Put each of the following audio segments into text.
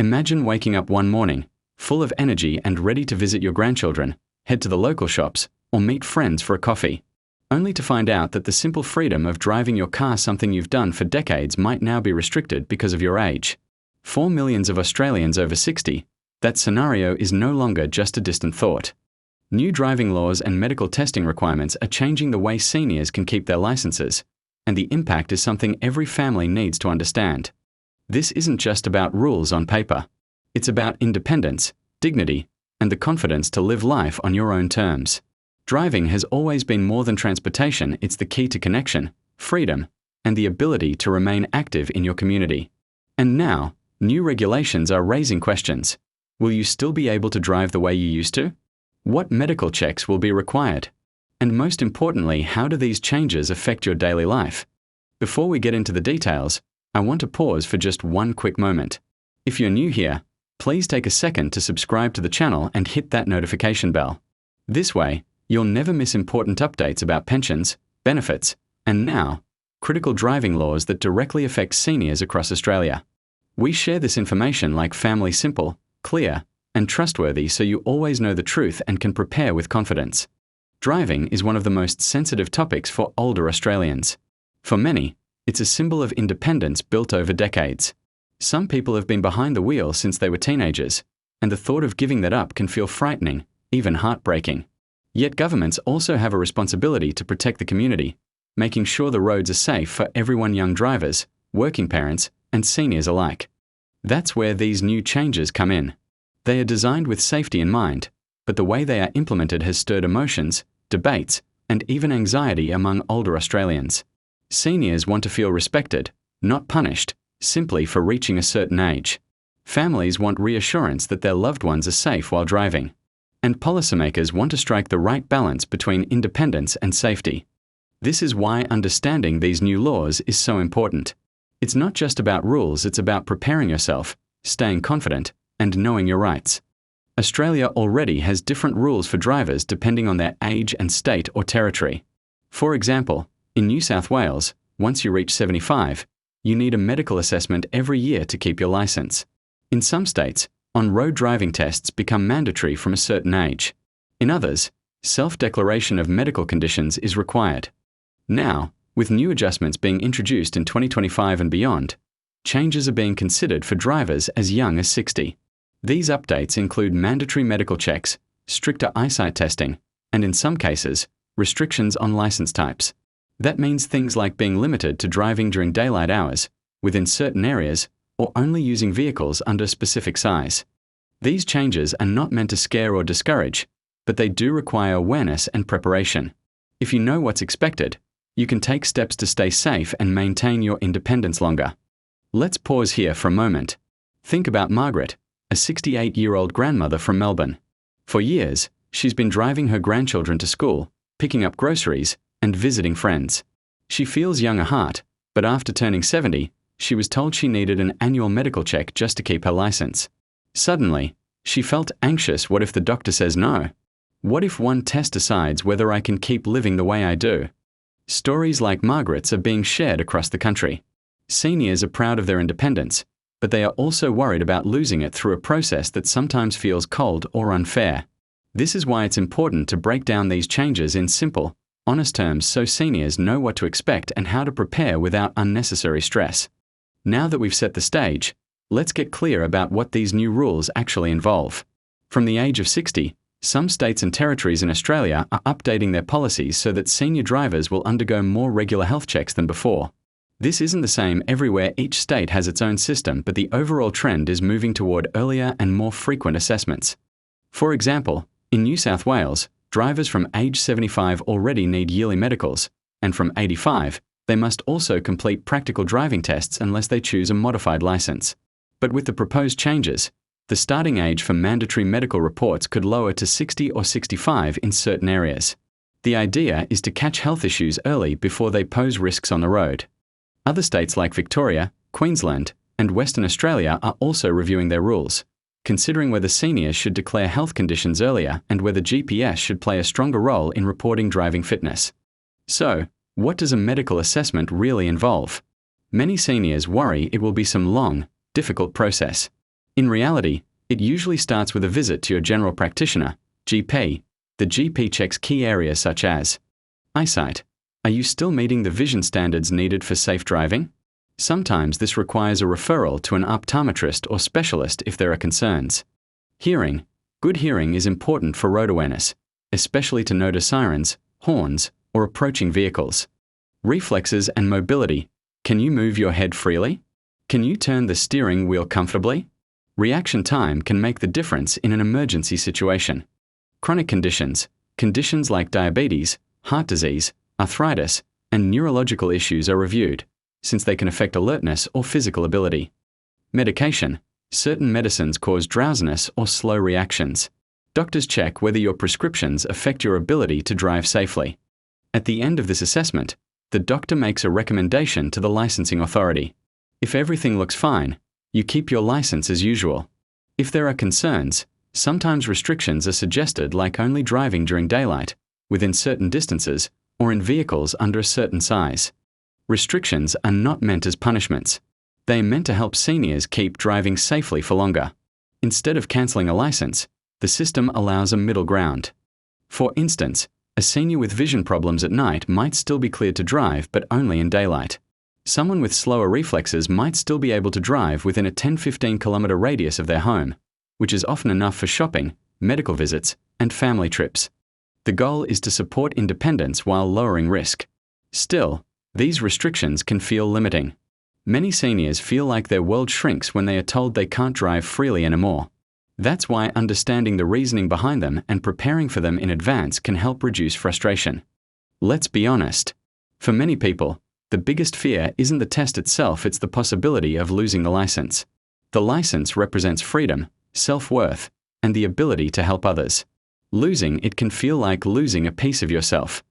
Imagine waking up one morning, full of energy and ready to visit your grandchildren, head to the local shops, or meet friends for a coffee, only to find out that the simple freedom of driving your car, something you've done for decades, might now be restricted because of your age. For millions of Australians over 60, that scenario is no longer just a distant thought. New driving laws and medical testing requirements are changing the way seniors can keep their licenses, and the impact is something every family needs to understand. This isn't just about rules on paper. It's about independence, dignity, and the confidence to live life on your own terms. Driving has always been more than transportation. It's the key to connection, freedom, and the ability to remain active in your community. And now, new regulations are raising questions. Will you still be able to drive the way you used to? What medical checks will be required? And most importantly, how do these changes affect your daily life? Before we get into the details, I want to pause for just one quick moment. If you're new here, please take a second to subscribe to the channel and hit that notification bell. This way, you'll never miss important updates about pensions, benefits, and now, critical driving laws that directly affect seniors across Australia. We share this information like family simple, clear, and trustworthy so you always know the truth and can prepare with confidence. Driving is one of the most sensitive topics for older Australians. For many, it's a symbol of independence built over decades. Some people have been behind the wheel since they were teenagers, and the thought of giving that up can feel frightening, even heartbreaking. Yet governments also have a responsibility to protect the community, making sure the roads are safe for everyone, young drivers, working parents, and seniors alike. That's where these new changes come in. They are designed with safety in mind, but the way they are implemented has stirred emotions, debates, and even anxiety among older Australians. Seniors want to feel respected, not punished, simply for reaching a certain age. Families want reassurance that their loved ones are safe while driving. And policymakers want to strike the right balance between independence and safety. This is why understanding these new laws is so important. It's not just about rules, it's about preparing yourself, staying confident, and knowing your rights. Australia already has different rules for drivers depending on their age and state or territory. For example, in New South Wales, once you reach 75, you need a medical assessment every year to keep your licence. In some states, on-road driving tests become mandatory from a certain age. In others, self-declaration of medical conditions is required. Now, with new adjustments being introduced in 2025 and beyond, changes are being considered for drivers as young as 60. These updates include mandatory medical checks, stricter eyesight testing, and in some cases, restrictions on license types. That means things like being limited to driving during daylight hours, within certain areas, or only using vehicles under a specific size. These changes are not meant to scare or discourage, but they do require awareness and preparation. If you know what's expected, you can take steps to stay safe and maintain your independence longer. Let's pause here for a moment. Think about Margaret, a 68-year-old grandmother from Melbourne. For years, she's been driving her grandchildren to school, picking up groceries, and visiting friends. She feels young at heart, but after turning 70, she was told she needed an annual medical check just to keep her license. Suddenly, she felt anxious. What if the doctor says no? What if one test decides whether I can keep living the way I do? Stories like Margaret's are being shared across the country. Seniors are proud of their independence, but they are also worried about losing it through a process that sometimes feels cold or unfair. This is why it's important to break down these changes in simple, honest terms so seniors know what to expect and how to prepare without unnecessary stress. Now that we've set the stage, let's get clear about what these new rules actually involve. From the age of 60, some states and territories in Australia are updating their policies so that senior drivers will undergo more regular health checks than before. This isn't the same everywhere. Each state has its own system, but the overall trend is moving toward earlier and more frequent assessments. For example, in New South Wales, drivers from age 75 already need yearly medicals, and from 85, they must also complete practical driving tests unless they choose a modified licence. But with the proposed changes, the starting age for mandatory medical reports could lower to 60 or 65 in certain areas. The idea is to catch health issues early before they pose risks on the road. Other states like Victoria, Queensland, and Western Australia are also reviewing their rules, considering whether seniors should declare health conditions earlier and whether GPS should play a stronger role in reporting driving fitness. So, what does a medical assessment really involve? Many seniors worry it will be some long, difficult process. In reality, it usually starts with a visit to your general practitioner, GP. The GP checks key areas such as eyesight. Are you still meeting the vision standards needed for safe driving? Sometimes this requires a referral to an optometrist or specialist if there are concerns. Hearing. Good hearing is important for road awareness, especially to notice sirens, horns, or approaching vehicles. Reflexes and mobility. Can you move your head freely? Can you turn the steering wheel comfortably? Reaction time can make the difference in an emergency situation. Chronic conditions. Conditions like diabetes, heart disease, arthritis, and neurological issues are reviewed, since they can affect alertness or physical ability. Medication. Certain medicines cause drowsiness or slow reactions. Doctors check whether your prescriptions affect your ability to drive safely. At the end of this assessment, the doctor makes a recommendation to the licensing authority. If everything looks fine, you keep your license as usual. If there are concerns, sometimes restrictions are suggested, like only driving during daylight, within certain distances, or in vehicles under a certain size. Restrictions are not meant as punishments. They are meant to help seniors keep driving safely for longer. Instead of cancelling a license, the system allows a middle ground. For instance, a senior with vision problems at night might still be cleared to drive, but only in daylight. Someone with slower reflexes might still be able to drive within a 10-15 kilometre radius of their home, which is often enough for shopping, medical visits, and family trips. The goal is to support independence while lowering risk. Still, these restrictions can feel limiting. Many seniors feel like their world shrinks when they are told they can't drive freely anymore. That's why understanding the reasoning behind them and preparing for them in advance can help reduce frustration. Let's be honest. For many people, the biggest fear isn't the test itself, it's the possibility of losing the license. The license represents freedom, self-worth, and the ability to help others. Losing it can feel like losing a piece of yourself.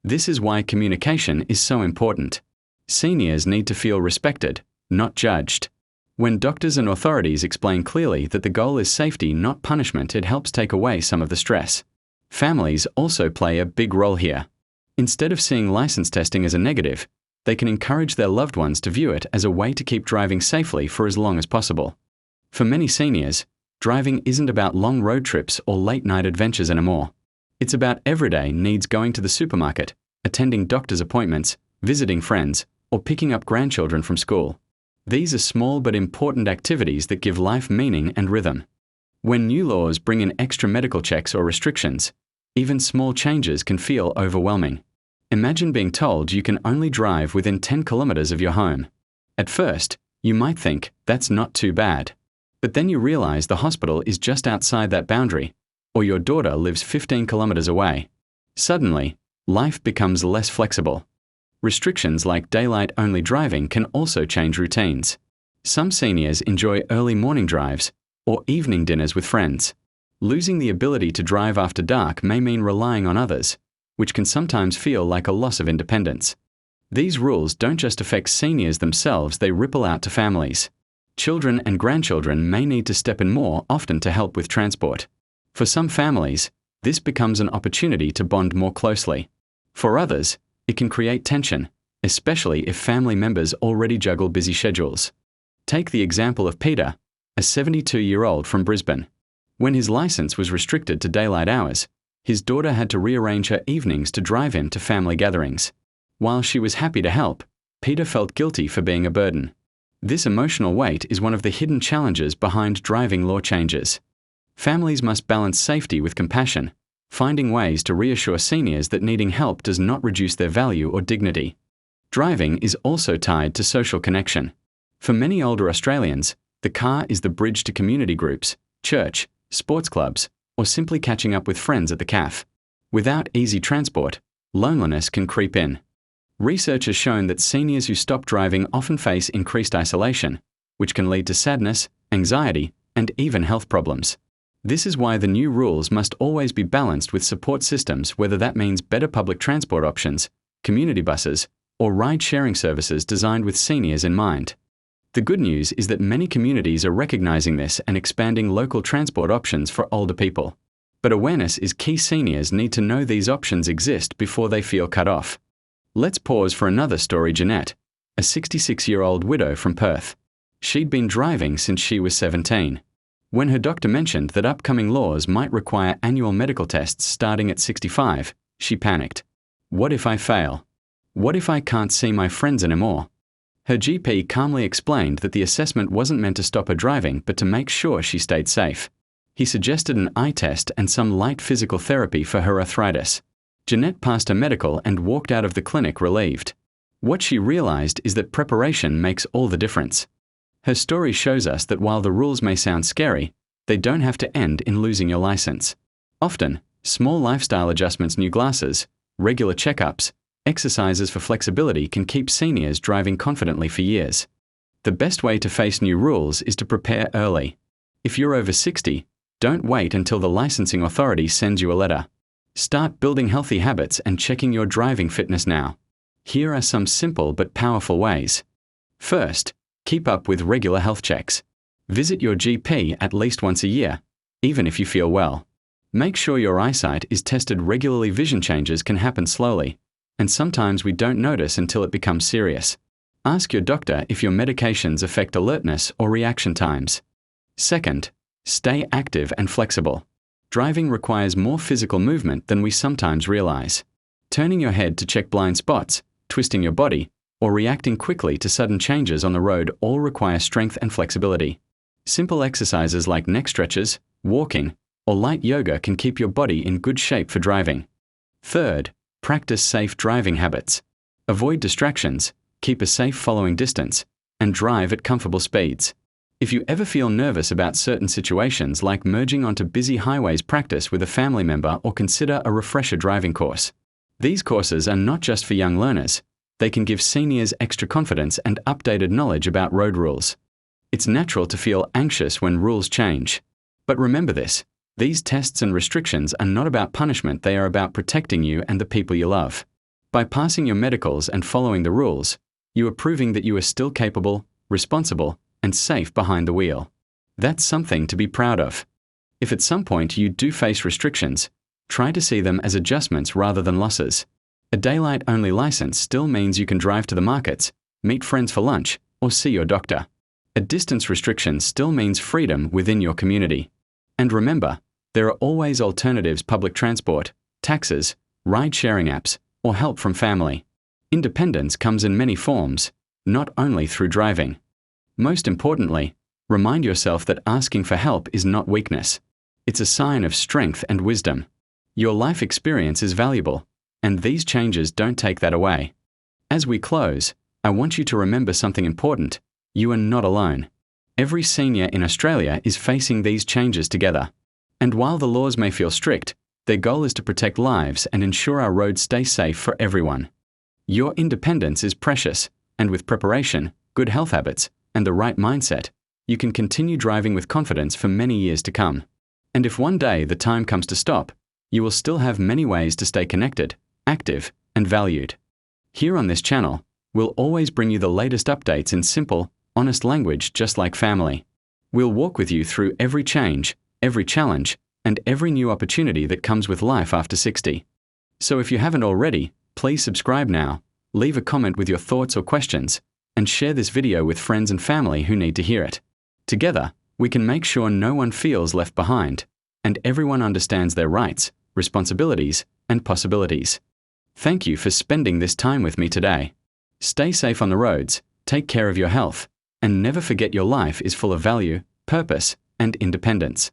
This is why communication is so important. Seniors need to feel respected, not judged. When doctors and authorities explain clearly that the goal is safety, not punishment, it helps take away some of the stress. Families also play a big role here. Instead of seeing license testing as a negative, they can encourage their loved ones to view it as a way to keep driving safely for as long as possible. For many seniors, driving isn't about long road trips or late-night adventures anymore. It's about everyday needs, going to the supermarket, attending doctor's appointments, visiting friends, or picking up grandchildren from school. These are small but important activities that give life meaning and rhythm. When new laws bring in extra medical checks or restrictions, even small changes can feel overwhelming. Imagine being told you can only drive within 10 kilometers of your home. At first, you might think that's not too bad. But then you realize the hospital is just outside that boundary, or your daughter lives 15 kilometers away. Suddenly, life becomes less flexible. Restrictions like daylight-only driving can also change routines. Some seniors enjoy early morning drives or evening dinners with friends. Losing the ability to drive after dark may mean relying on others, which can sometimes feel like a loss of independence. These rules don't just affect seniors themselves, they ripple out to families. Children and grandchildren may need to step in more often to help with transport. For some families, this becomes an opportunity to bond more closely. For others, it can create tension, especially if family members already juggle busy schedules. Take the example of Peter, a 72-year-old from Brisbane. When his license was restricted to daylight hours, his daughter had to rearrange her evenings to drive him to family gatherings. While she was happy to help, Peter felt guilty for being a burden. This emotional weight is one of the hidden challenges behind driving law changes. Families must balance safety with compassion, finding ways to reassure seniors that needing help does not reduce their value or dignity. Driving is also tied to social connection. For many older Australians, the car is the bridge to community groups, church, sports clubs, or simply catching up with friends at the cafe. Without easy transport, loneliness can creep in. Research has shown that seniors who stop driving often face increased isolation, which can lead to sadness, anxiety, and even health problems. This is why the new rules must always be balanced with support systems, whether that means better public transport options, community buses, or ride-sharing services designed with seniors in mind. The good news is that many communities are recognizing this and expanding local transport options for older people. But awareness is key. Seniors need to know these options exist before they feel cut off. Let's pause for another story. Jeanette, a 66-year-old widow from Perth. She'd been driving since she was 17. When her doctor mentioned that upcoming laws might require annual medical tests starting at 65, she panicked. What if I fail? What if I can't see my friends anymore? Her GP calmly explained that the assessment wasn't meant to stop her driving but to make sure she stayed safe. He suggested an eye test and some light physical therapy for her arthritis. Jeanette passed her medical and walked out of the clinic relieved. What she realized is that preparation makes all the difference. Her story shows us that while the rules may sound scary, they don't have to end in losing your license. Often, small lifestyle adjustments, new glasses, regular checkups, exercises for flexibility can keep seniors driving confidently for years. The best way to face new rules is to prepare early. If you're over 60, don't wait until the licensing authority sends you a letter. Start building healthy habits and checking your driving fitness now. Here are some simple but powerful ways. First, keep up with regular health checks. Visit your GP at least once a year, even if you feel well. Make sure your eyesight is tested regularly. Vision changes can happen slowly, and sometimes we don't notice until it becomes serious. Ask your doctor if your medications affect alertness or reaction times. Second, stay active and flexible. Driving requires more physical movement than we sometimes realize. Turning your head to check blind spots, twisting your body, or reacting quickly to sudden changes on the road all require strength and flexibility. Simple exercises like neck stretches, walking, or light yoga can keep your body in good shape for driving. Third, practice safe driving habits. Avoid distractions, keep a safe following distance, and drive at comfortable speeds. If you ever feel nervous about certain situations like merging onto busy highways, practice with a family member or consider a refresher driving course. These courses are not just for young learners. They can give seniors extra confidence and updated knowledge about road rules. It's natural to feel anxious when rules change. But remember this, these tests and restrictions are not about punishment, they are about protecting you and the people you love. By passing your medicals and following the rules, you are proving that you are still capable, responsible, and safe behind the wheel. That's something to be proud of. If at some point you do face restrictions, try to see them as adjustments rather than losses. A daylight-only license still means you can drive to the markets, meet friends for lunch, or see your doctor. A distance restriction still means freedom within your community. And remember, there are always alternatives: public transport, taxis, ride-sharing apps, or help from family. Independence comes in many forms, not only through driving. Most importantly, remind yourself that asking for help is not weakness. It's a sign of strength and wisdom. Your life experience is valuable, and these changes don't take that away. As we close, I want you to remember something important. You are not alone. Every senior in Australia is facing these changes together. And while the laws may feel strict, their goal is to protect lives and ensure our roads stay safe for everyone. Your independence is precious, and with preparation, good health habits, and the right mindset, you can continue driving with confidence for many years to come. And if one day the time comes to stop, you will still have many ways to stay connected, active, and valued. Here on this channel, we'll always bring you the latest updates in simple, honest language, just like family. We'll walk with you through every change, every challenge, and every new opportunity that comes with life after 60. So if you haven't already, please subscribe now, leave a comment with your thoughts or questions, and share this video with friends and family who need to hear it. Together, we can make sure no one feels left behind, and everyone understands their rights, responsibilities, and possibilities. Thank you for spending this time with me today. Stay safe on the roads, take care of your health, and never forget your life is full of value, purpose, and independence.